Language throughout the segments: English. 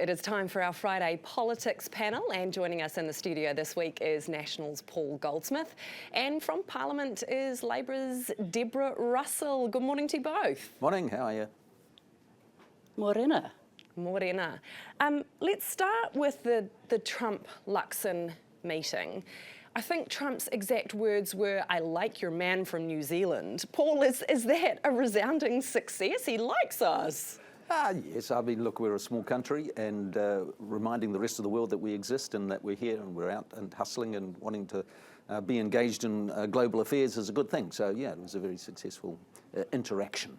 it is time for our Friday politics panel, and joining us in the studio this week is National's Paul Goldsmith, and from Parliament is Labour's Deborah Russell. Good morning to you both. Morning, how are you? Morena. Morena. Let's start with the Trump-Luxon meeting. I think Trump's exact words were, "I like your man from New Zealand." Paul, is that a resounding success? He likes us. Yes, I mean, look, we're a small country, and reminding the rest of the world that we exist and that we're here and we're out and hustling and wanting to be engaged in global affairs is a good thing. So, yeah, it was a very successful interaction.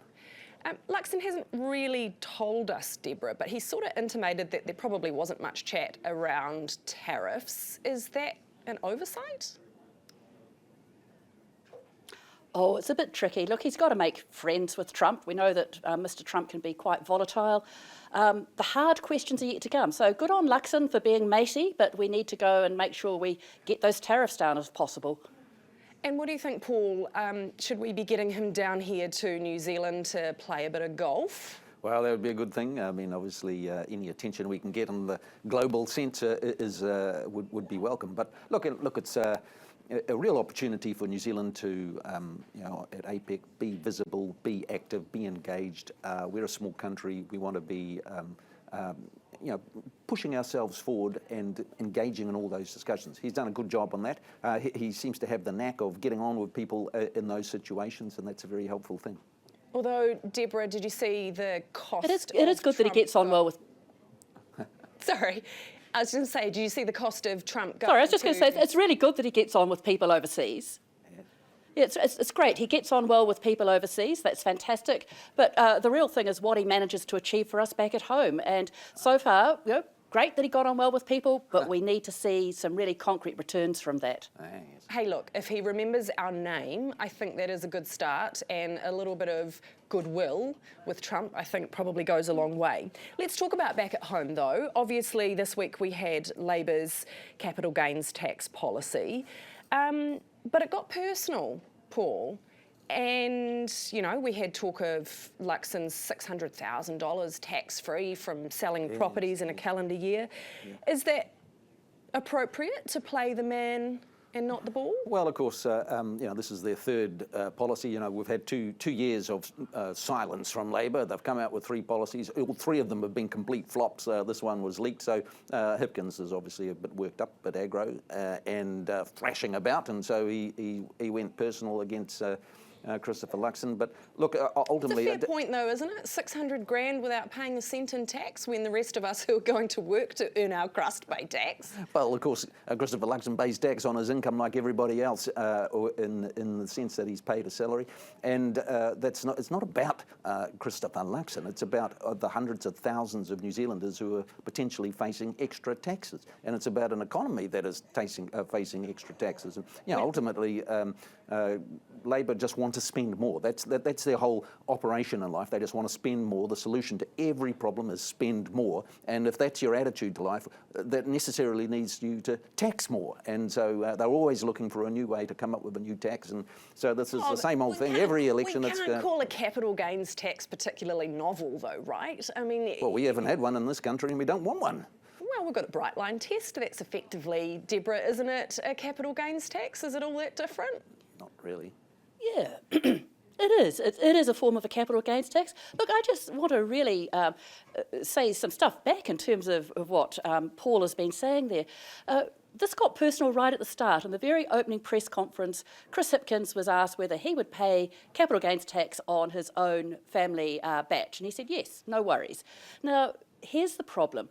Luxon hasn't really told us, Deborah, but he sort of intimated that there probably wasn't much chat around tariffs. Is that an oversight? Oh, it's a bit tricky. Look, he's got to make friends with Trump. We know that Mr. Trump can be quite volatile. The hard questions are yet to come. So good on Luxon for being matey, but we need to go and make sure we get those tariffs down if possible. And what do you think, Paul? Should we be getting him down here to New Zealand to play a bit of golf? Well, that would be a good thing. I mean, obviously, any attention we can get on the global sense would be welcome. But look, it's a real opportunity for New Zealand to, at APEC, be visible, be active, be engaged. We're a small country. We want to be, pushing ourselves forward and engaging in all those discussions. He's done a good job on that. He seems to have the knack of getting on with people in those situations, and that's a very helpful thing. Although, Deborah, did you see the cost? It is good that he gets on well with... Sorry. I was going to say, do you see the cost of Trump going? Sorry, I was just going to say, it's really good that he gets on with people overseas. Yeah, it's great. He gets on well with people overseas. That's fantastic. But the real thing is what he manages to achieve for us back at home. And so far, great that he got on well with people, but we need to see some really concrete returns from that. Hey, look, if he remembers our name, I think that is a good start, and a little bit of goodwill with Trump, I think, probably goes a long way. Let's talk about back at home, though. Obviously, this week we had Labour's capital gains tax policy, but it got personal, Paul. And, we had talk of Luxon's $600,000 tax-free from selling properties in a calendar year. Is that appropriate to play the man and not the ball? Well, of course, this is their third policy. We've had two years of silence from Labor. They've come out with three policies. All three of them have been complete flops. This one was leaked. So Hipkins is obviously a bit worked up, a bit aggro, and thrashing about. And so he went personal against Christopher Luxon. But look, ultimately... It's a fair point, though, isn't it? 600 grand without paying a cent in tax when the rest of us who are going to work to earn our crust pay tax. Well, of course, Christopher Luxon pays tax on his income like everybody else, or in the sense that he's paid a salary. And it's not about Christopher Luxon. It's about the hundreds of thousands of New Zealanders who are potentially facing extra taxes. And it's about an economy that is facing extra taxes. And, ultimately, Labor just want to spend more. That's their whole operation in life. They just want to spend more. The solution to every problem is spend more. And if that's your attitude to life, that necessarily needs you to tax more. And so they're always looking for a new way to come up with a new tax. And so this is the same old thing. Every election, we can't call a capital gains tax particularly novel, though, right? I mean, well, we haven't had one in this country, and we don't want one. Well, we've got a bright line test. That's effectively, Deborah, isn't it, a capital gains tax? Is it all that different? Not really. Yeah, it is. It is a form of a capital gains tax. Look, I just want to really say some stuff back in terms of what Paul has been saying there. This got personal right at the start. In the very opening press conference, Chris Hipkins was asked whether he would pay capital gains tax on his own family batch. And he said, yes, no worries. Now, here's the problem.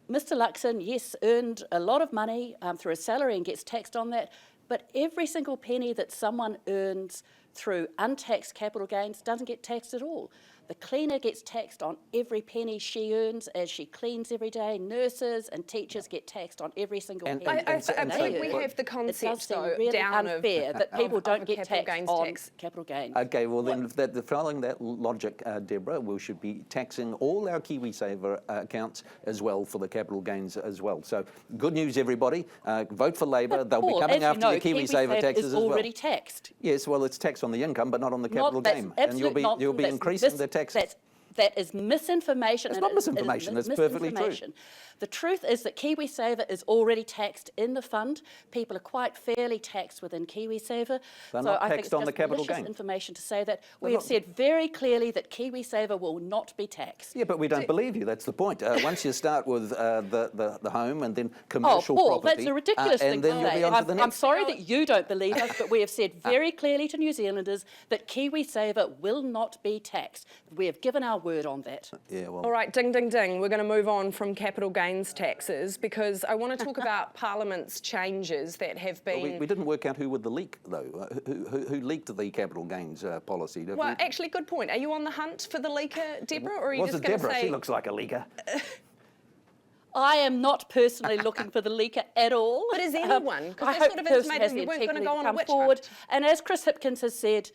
Mr. Luxon, yes, earned a lot of money through his salary and gets taxed on that. But every single penny that someone earns through untaxed capital gains doesn't get taxed at all. The cleaner gets taxed on every penny she earns as she cleans every day. Nurses and teachers get taxed on every single penny. I think we have the concept, though, really down unfair that people don't get taxed on capital gains. Okay, well then, following that logic, Deborah, we should be taxing all our KiwiSaver accounts as well for the capital gains as well. So good news, everybody. Vote for Labor. They'll be coming after your KiwiSaver taxes as well. Is already taxed. Yes, well, it's taxed on the income, but not on the capital gain, and you'll be increasing the taxes. That is misinformation. It's and not misinformation, it's perfectly true. misinformation. The truth is that KiwiSaver is already taxed in the fund. People are quite fairly taxed within KiwiSaver. They're so not I think taxed it's on the just capital malicious gain. information to say that. We have said very clearly that KiwiSaver will not be taxed. Yeah, but we don't believe you. That's the point. Once you start with the home and then commercial Paul, property, that's a ridiculous thing and then to you'll say. be on to the next. I'm sorry that you don't believe us, but we have said very clearly to New Zealanders that KiwiSaver will not be taxed. We have given our word on that. Yeah, well. All right, ding, ding, ding. We're going to move on from capital gains taxes because I want to talk about Parliament's changes that have been... We didn't work out who would the leak, though. Who leaked the capital gains policy? Well, actually, good point. Are you on the hunt for the leaker, Deborah, or are you Was just it going to Deborah? say... She looks like a leaker. I am not personally looking for the leaker at all. But is anyone? Because I they hope sort of the person intimated has you the weren't going to integrity go to on a come witch forward. hunt. And as Chris Hipkins has said,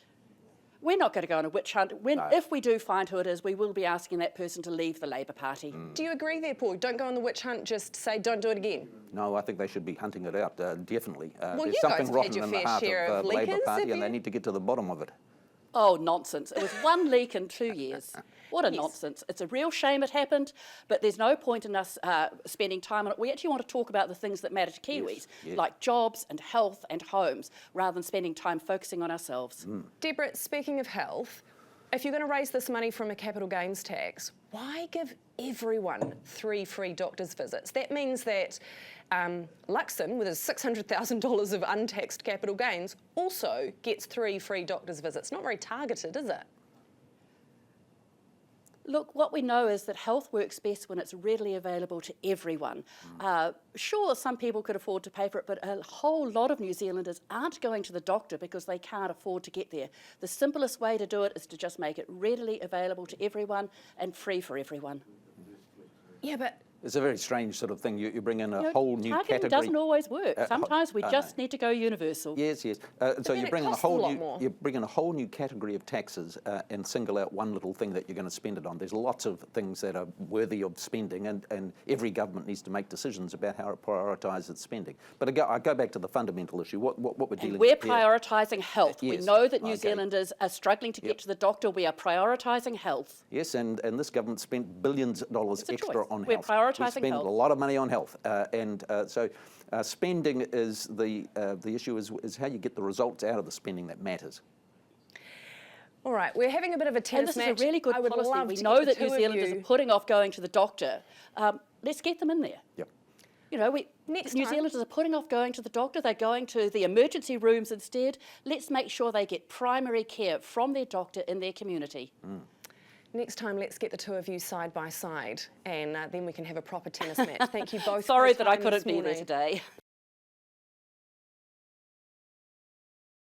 we're not going to go on a witch hunt. If we do find who it is, we will be asking that person to leave the Labour Party. Do you agree there, Paul? Don't go on the witch hunt, just say don't do it again. No, I think they should be hunting it out, definitely. Well, There's you something guys have had rotten your in the fair heart share of of the Labour leakers, Party, have and they you? need to get to the bottom of it. Oh, nonsense. It was one leak in 2 years. What a nonsense. It's a real shame it happened, but there's no point in us spending time on it. We actually want to talk about the things that matter to Kiwis, like jobs and health and homes, rather than spending time focusing on ourselves. Deborah, speaking of health, if you're going to raise this money from a capital gains tax, why give everyone 3 free doctor's visits? That means that Luxon, with his $600,000 of untaxed capital gains, also gets 3 free doctor's visits. Not very targeted, is it? Look, what we know is that health works best when it's readily available to everyone. Sure, some people could afford to pay for it, but a whole lot of New Zealanders aren't going to the doctor because they can't afford to get there. The simplest way to do it is to just make it readily available to everyone and free for everyone. Yeah, but... It's a very strange sort of thing. You bring in a whole new targeting category. doesn't always work. Sometimes we just need to go universal. Yes, yes. So then you it bring in a costs a whole lot new, more. you bring in a whole new category of taxes and single out one little thing that you're going to spend it on. There's lots of things that are worthy of spending, and every government needs to make decisions about how it prioritises its spending. But I go back to the fundamental issue. What we're dealing And we're with here. prioritising health. We Yes. know that New Okay. Zealanders are struggling to get to the doctor. We are prioritising health. Yes, and this government spent billions of dollars It's a extra choice. on We're health. prioritising We spend health. a lot of money on health, so spending is the issue is how you get the results out of the spending that matters. All right, we're having a bit of a tennis And this match. is a really good I would policy. love We to know get the that New two of Zealanders you- are putting off going to the doctor. Let's get them in there. Yep. You know, Next New time- Zealanders are putting off going to the doctor. They're going to the emergency rooms instead. Let's make sure they get primary care from their doctor in their community. Next time, let's get the two of you side by side, and then we can have a proper tennis match. Thank you both. Sorry for that I your time couldn't this be there morning. today.